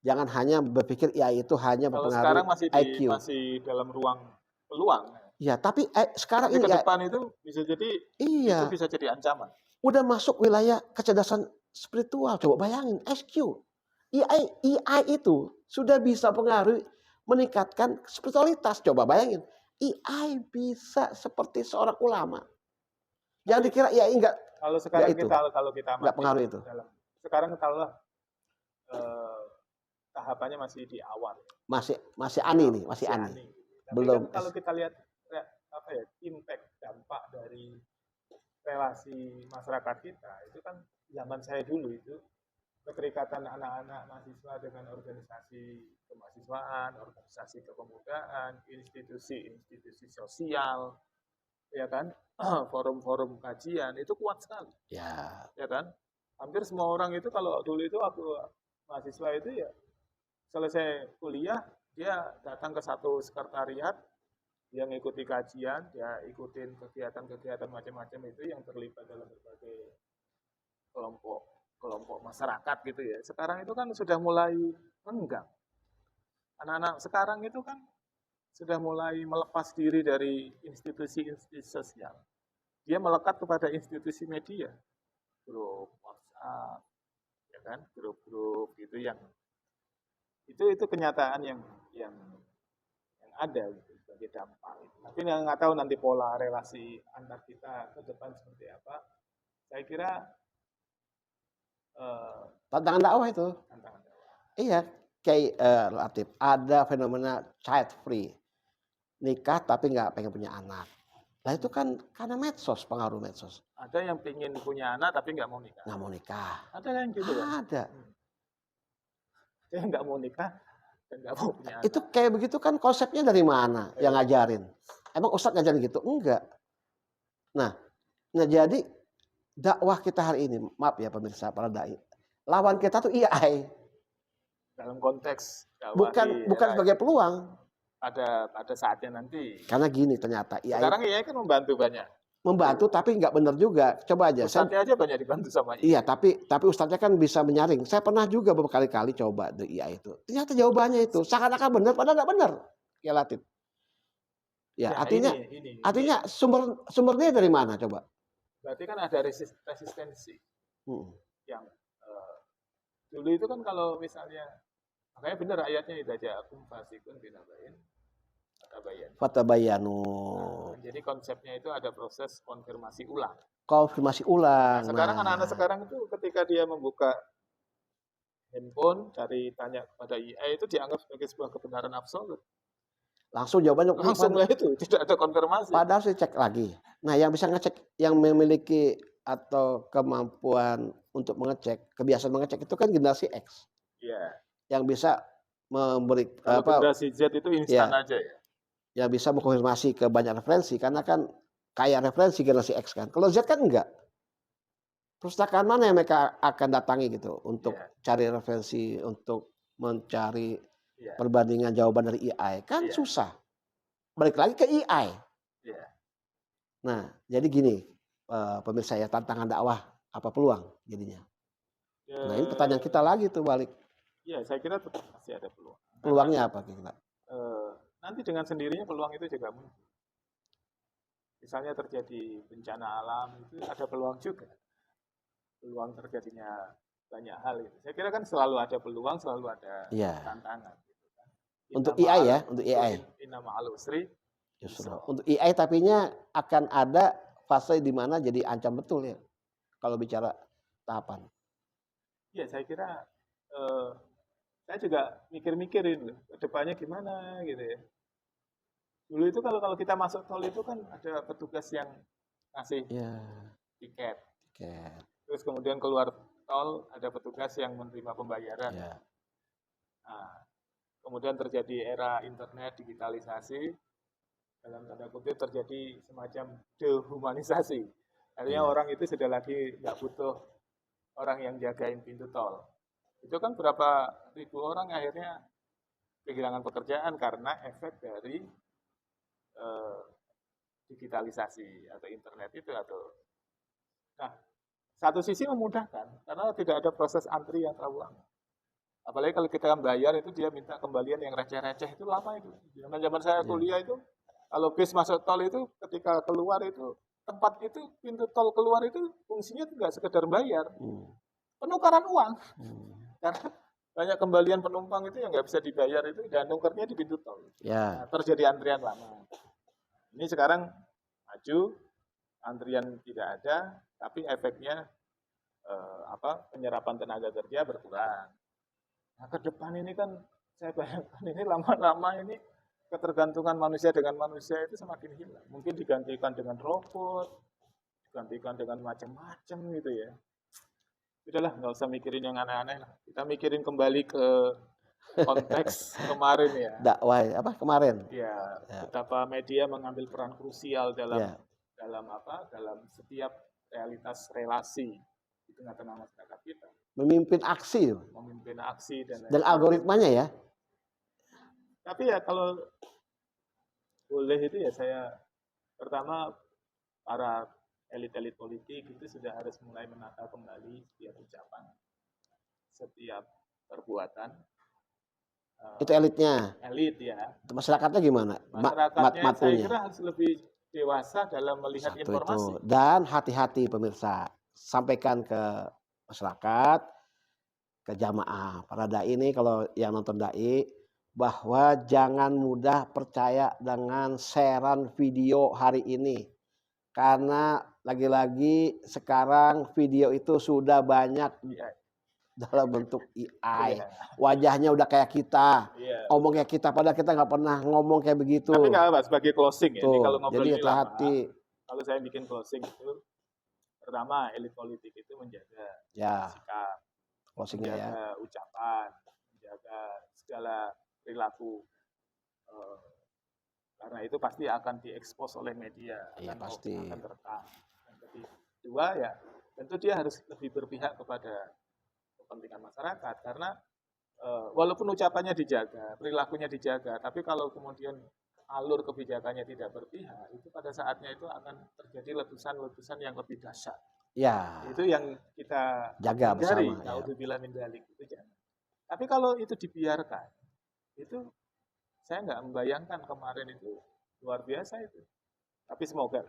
Jangan hanya berpikir AI itu hanya mempengaruhi IQ. Masih dalam ruang peluang. Ya, tapi sekarang ini ke depan itu bisa jadi itu bisa jadi ancaman. Udah masuk wilayah kecerdasan spiritual. Coba bayangin, SQ. AI itu sudah bisa meningkatkan spiritualitas. Coba bayangin, AI bisa seperti seorang ulama. Jangan dikira AI enggak. Kalau sekarang itu. kalau kita Enggak pengaruh itu. Sekarang kalau tahapannya masih di awal. Masih ani nih, masih ani. Tapi belum kan kalau kita lihat apa ya, impact dampak dari relasi masyarakat kita itu kan zaman saya dulu itu keterikatan anak-anak mahasiswa dengan organisasi kemahasiswaan, organisasi kepemudaan, institusi sosial, ya kan, forum-forum kajian itu kuat sekali. Ya kan, hampir semua orang itu kalau dulu itu waktu mahasiswa itu ya selesai kuliah dia datang ke satu sekretariat, dia ngikuti kajian, dia ikutin kegiatan-kegiatan macam-macam itu yang terlibat dalam berbagai kelompok masyarakat gitu ya. Sekarang itu kan sudah mulai renggang. Anak-anak sekarang itu kan sudah mulai melepas diri dari institusi-institusi sosial. Dia melekat kepada institusi media, grup WhatsApp, ya kan, grup-grup gitu yang itu kenyataan yang ada gitu sebagai dampak. Tapi nggak tahu nanti pola relasi antar kita ke depan seperti apa. Saya kira tantangan dakwah itu. Iya, kayak Latif, ada fenomena child free, nikah tapi nggak pengen punya anak. Nah itu kan karena medsos, pengaruh medsos. Ada yang pengen punya anak tapi nggak mau nikah. Nggak mau nikah. Ada yang gitu kan? Ada. Dia nggak mau nikah dan nggak mau punya anak. Itu kayak begitu kan konsepnya dari mana yang ngajarin? Emang Ustadz ngajarin gitu? Enggak. Nah jadi dakwah kita hari ini, maaf ya pemirsa para dai, lawan kita tuh AI. Dalam konteks dakwah bukan sebagai peluang. Ada saatnya nanti. Karena gini ternyata AI. Sekarang AI kan membantu banyak. Membantu tapi nggak benar juga. Coba aja. Ustadznya aja banyak dibantu sama AI. Iya, tapi ustadznya kan bisa menyaring. Saya pernah juga berkali-kali coba di AI itu. Ternyata jawabannya itu seakan-akan benar padahal nggak benar. Ya Latif. Ya, artinya sumbernya dari mana coba? Berarti kan ada resistensi. Yang dulu itu kan kalau misalnya, makanya benar ayatnya itu aja, akum fasikun binabain fatabayanu. Jadi konsepnya itu ada proses konfirmasi ulang. Nah, sekarang anak-anak sekarang itu ketika dia membuka handphone, cari tanya kepada AI itu dianggap sebagai sebuah kebenaran absolut. Langsung jawabannya itu tidak ada konfirmasi. Padahal saya cek lagi. Nah, yang bisa ngecek, yang memiliki atau kemampuan untuk mengecek, kebiasaan mengecek itu kan generasi X. Iya. Yang bisa memberi generasi Z itu instan aja ya. Yang bisa mengkonfirmasi ke banyak referensi karena kan kaya referensi generasi X kan. Kalau Z kan enggak. Perpustakaan mana yang mereka akan datangi gitu untuk cari referensi, untuk mencari perbandingan jawaban dari AI kan susah. Balik lagi ke AI. Nah, jadi gini, pemirsa ya, tantangan dakwah apa peluang jadinya? Nah, ini pertanyaan kita lagi tuh balik. Iya, saya kira tetap masih ada peluang. Peluangnya apa kira-kira? Nanti dengan sendirinya peluang itu juga muncul. Misalnya terjadi bencana alam itu ada peluang juga. Peluang terjadinya banyak hal itu. Saya kira kan selalu ada peluang, selalu ada tantangan. Gitu kan. Untuk AI ya, untuk AI. Inna ma'al usri. Justru untuk AI tapinya akan ada fase di mana jadi ancam betul ya. Kalau bicara tahapan. Iya, saya kira saya juga mikir-mikirin depannya gimana gitu ya. Dulu itu kalau kita masuk tol itu kan ada petugas yang ngasih tiket. Terus kemudian keluar tol ada petugas yang menerima pembayaran. Nah, kemudian terjadi era internet, digitalisasi, dalam tanda kutip terjadi semacam dehumanisasi. Artinya orang itu sudah lagi nggak butuh orang yang jagain pintu tol. Itu kan berapa ribu orang akhirnya kehilangan pekerjaan karena efek dari digitalisasi atau internet itu nah, satu sisi memudahkan karena tidak ada proses antri yang terlalu lama. Apalagi kalau kita bayar itu dia minta kembalian yang receh-receh itu lama itu. Zaman saya kuliah itu kalau bis masuk tol itu ketika keluar itu tempat itu pintu tol keluar itu fungsinya tidak sekedar bayar, penukaran uang. Karena banyak kembalian penumpang itu yang nggak bisa dibayar itu dan nukernya di pintu tol. Ya. Nah, terjadi antrian lama. Ini sekarang maju, antrian tidak ada, tapi efeknya penyerapan tenaga kerja berkurang. Nah, ke depan ini kan saya bayangkan ini lama-lama ini ketergantungan manusia dengan manusia itu semakin hilang. Mungkin digantikan dengan robot, digantikan dengan macam-macam gitu ya. Udahlah, nggak usah mikirin yang aneh-aneh lah. Kita mikirin kembali ke konteks kemarin ya. Dakwah apa kemarin? Ya, betapa media mengambil peran krusial dalam Ya. dalam setiap realitas relasi di tengah-tengah masyarakat kita. Memimpin aksi. Memimpin aksi dan algoritmanya ya. Tapi ya kalau boleh itu ya saya pertama para elit-elit politik itu sudah harus mulai menata kembali setiap ucapan, setiap perbuatan. Itu elitnya. Elit ya. Masyarakatnya gimana? Masyarakatnya saya kira harus lebih dewasa dalam melihat informasi. Itu. Dan hati-hati pemirsa, sampaikan ke masyarakat, ke jamaah. Para dai ini kalau yang nonton dai, bahwa jangan mudah percaya dengan sharean video hari ini. Karena lagi-lagi sekarang video itu sudah banyak dalam bentuk AI. Wajahnya udah kayak kita, ngomong kayak kita, padahal kita nggak pernah ngomong kayak begitu. Tapi nggak apa, sebagai closing ya. Ini kalau ngobrol jadi ini lama, hati-hati. kalau saya bikin closing itu, pertama elit politik itu menjaga sikap, menjaga ucapan, menjaga segala perilaku. Karena itu pasti akan diekspos oleh media, akan terekam. Dan kedua ya, tentu dia harus lebih berpihak kepada kepentingan masyarakat, karena walaupun ucapannya dijaga, perilakunya dijaga, tapi kalau kemudian alur kebijakannya tidak berpihak, itu pada saatnya itu akan terjadi letusan-letusan yang lebih dahsyat. Ya. Itu yang kita jaga bersama. Naudzubillah min dzalik, itu jangan. Tapi kalau itu dibiarkan, itu saya nggak membayangkan kemarin itu luar biasa itu. Tapi semoga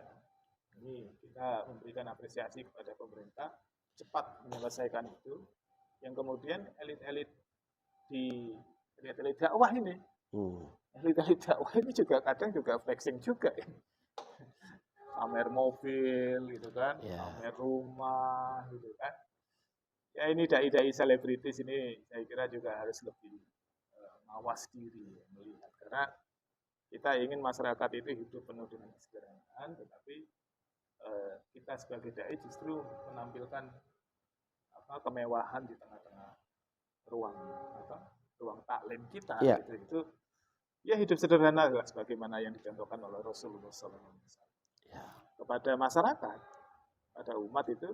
ini kita memberikan apresiasi kepada pemerintah cepat menyelesaikan itu. Yang kemudian elit-elit dakwah ini, elit-elit dakwah ini juga kadang juga flexing juga ya. Pamer mobil gitu kan, pamer rumah gitu kan. Ya ini dai-dai selebritis ini saya kira juga harus lebih mawas diri melihat, karena kita ingin masyarakat itu hidup penuh dengan kesederhanaan, tetapi kita sebagai dai justru menampilkan kemewahan di tengah-tengah ruang taklim kita. Itu ya hidup sederhana lah, sebagaimana yang dicontohkan oleh Rasulullah SAW. Kepada masyarakat, pada umat itu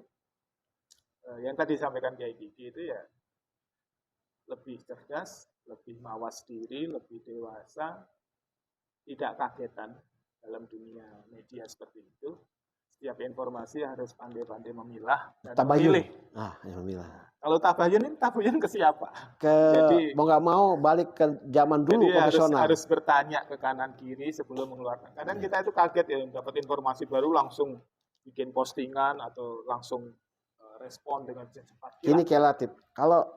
yang tadi disampaikan Kiai Kiki itu ya lebih cerdas, lebih mawas diri, lebih dewasa, tidak kagetan dalam dunia media seperti itu. Setiap informasi harus pandai-pandai memilah dan memilih. Memilah. Kalau tabayun ke siapa? Jadi mau nggak mau balik ke zaman dulu profesional. Harus bertanya ke kanan kiri sebelum mengeluarkan. Kadang kita itu kaget ya, dapat informasi baru langsung bikin postingan atau langsung respon dengan cepat. Ini kayak Latif. Kalau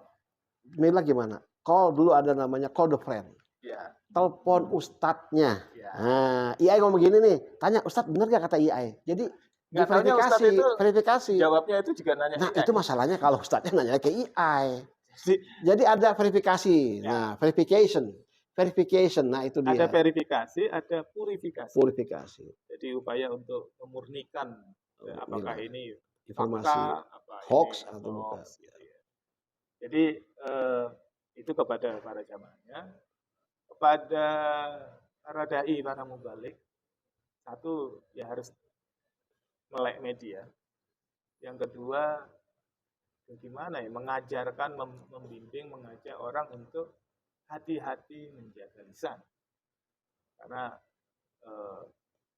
Mila gimana? Call dulu ada namanya call the friend. Ya. Telepon ustadznya. Ya. Nah, IAI ngomong gini nih, tanya ustadz bener gak kata IAI? Jadi verifikasi. Jawabnya itu juga nanya. Nah, itu masalahnya kalau ustadznya nanya ke IAI. Jadi ada verifikasi. Nah, verification. Nah, itu dia. Ada verifikasi, ada purifikasi. Jadi upaya untuk memurnikan apakah ini informasi fakta, hoax atau bukan. Gitu ya. Jadi itu kepada para jamaahnya, kepada para dai, para mubalik. Satu ya harus melek media. Yang kedua, bagaimana ya mengajarkan, membimbing, mengajak orang untuk hati-hati menjaga lisan. Karena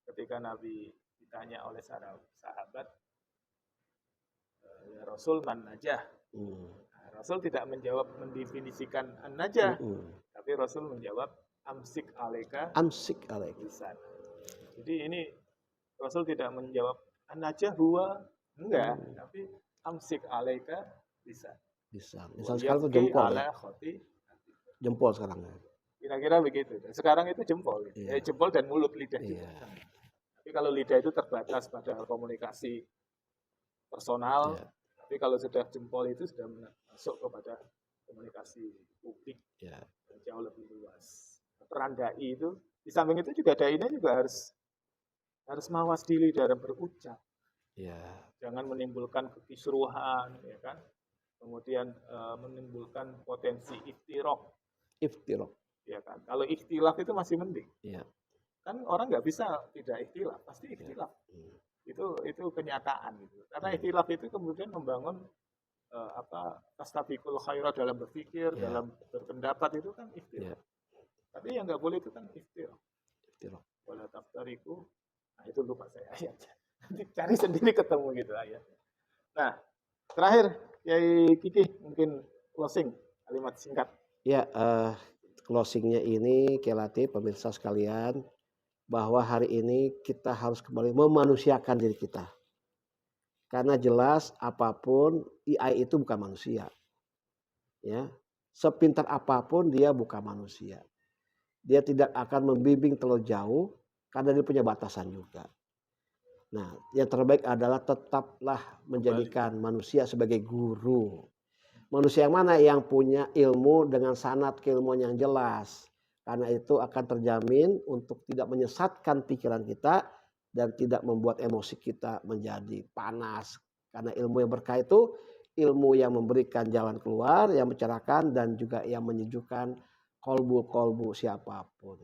ketika Nabi ditanya oleh sahabat, ya Rasul man najah. Rasul tidak mendefinisikan an-najah, tapi Rasul menjawab amsik alaika lisan. Jadi ini Rasul tidak menjawab an-najah huwa, enggak, tapi amsik alaika lisan. Misal sekarang tuh jempol ya. ala khoti. Jempol sekarang. Kira-kira begitu. Sekarang itu jempol. Iya. Jempol dan mulut, lidah Iya. juga. Tapi kalau lidah itu terbatas pada komunikasi personal. Iya. Tapi kalau sudah jempol itu sudah masuk kepada komunikasi publik Iya. yang jauh lebih luas. Peran dai itu, di samping itu juga dai-nya juga harus mawas diri dalam berucap. Iya. Jangan menimbulkan kekisruhan, ya kan? Kemudian menimbulkan potensi iftiraq, ya kan? Kalau ikhtilaf itu masih mending. Iya. Kan orang nggak bisa tidak ikhtilaf, pasti ikhtilaf. Itu kenyataan gitu. Karena ikhtilaf itu kemudian membangun tastabiqul khairat dalam berpikir, dalam berpendapat itu kan ikhtilaf. Tapi yang nggak boleh itu kan iftiraq. Wala taftariku. Nah, itu lupa saya ayatnya. Nanti cari sendiri ketemu gitu ayat. Nah, terakhir Kiai Kiki mungkin closing kalimat singkat. Ya, closingnya ini Kiai Latif, pemirsa sekalian, bahwa hari ini kita harus kembali memanusiakan diri kita. Karena jelas apapun AI itu bukan manusia. Ya. Sepintar apapun dia bukan manusia. Dia tidak akan membimbing terlalu jauh karena dia punya batasan juga. Nah, yang terbaik adalah tetaplah menjadikan manusia sebagai guru. Manusia yang mana yang punya ilmu dengan sanad keilmuan yang jelas. Karena itu akan terjamin untuk tidak menyesatkan pikiran kita dan tidak membuat emosi kita menjadi panas. Karena ilmu yang berkah itu ilmu yang memberikan jalan keluar, yang mencerahkan dan juga yang menyejukkan kolbu siapapun.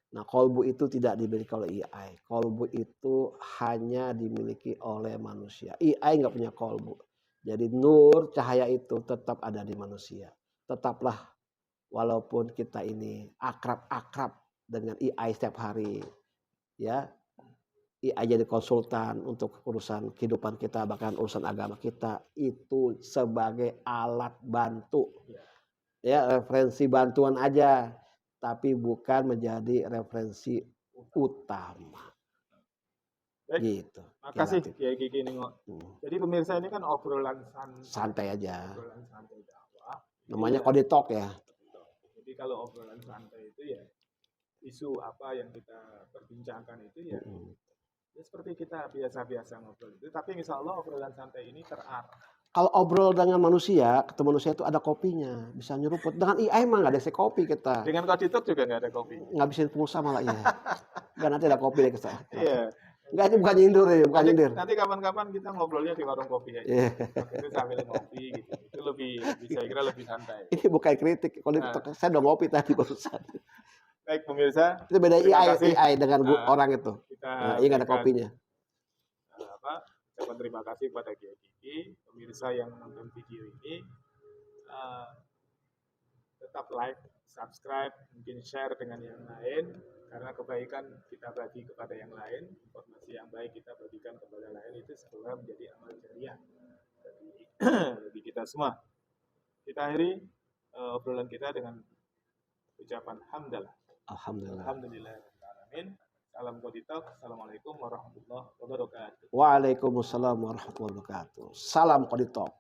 Nah, kolbu itu tidak dimiliki oleh AI. Kolbu itu hanya dimiliki oleh manusia. AI nggak punya kolbu. Jadi nur cahaya itu tetap ada di manusia. Tetaplah walaupun kita ini akrab-akrab dengan AI setiap hari. Ya, AI jadi konsultan untuk urusan kehidupan kita, bahkan urusan agama kita. Itu sebagai alat bantu. Ya, referensi bantuan aja. Tapi bukan menjadi referensi utama. Baik, gitu. Makasih Kiai Kiki Ningo. Jadi pemirsa ini kan obrolan santai aja. Obrolan santai dakwah. Namanya Kodi Talk ya. Jadi kalau obrolan santai itu ya isu apa yang kita perbincangkan itu ya, ya seperti kita biasa-biasa ngobrol itu. Tapi insya Allah obrolan santai ini terarah. Kalau obrol dengan manusia, ketemu manusia itu ada kopinya, bisa nyeruput. Dengan AI mah nggak ada kopi kita. Dengan Kodi Talk juga nggak ada kopi. Ngabisin pulsa malah ya. Nggak nanti ada kopi deh kita. Iya. Nggak, ini bukan nyindir ya, bukan nyindir. Nanti kapan-kapan kita ngobrolnya di warung kopi aja. Itu sambil ngopi gitu. Itu lebih saya kira lebih santai. Ini bukan kritik. Kalau saya udah ngopi tadi barusan. Baik pemirsa. Itu beda AI dengan orang itu. Iya nggak ada kopinya. Ucapan terima kasih pada Kiai Kiki, pemirsa yang menonton video ini. Tetap like, subscribe, mungkin share dengan yang lain. Karena kebaikan kita bagi kepada yang lain, informasi yang baik kita bagikan kepada lain itu sebenarnya menjadi amal jariah bagi kita semua. Kita akhiri obrolan kita dengan ucapan hamdalah. Alhamdulillah. Alhamdulillahirrahmanirrahim. Salam Kodi Talk. Assalamualaikum warahmatullahi wabarakatuh. Waalaikumsalam warahmatullahi wabarakatuh. Salam Kodi Talk.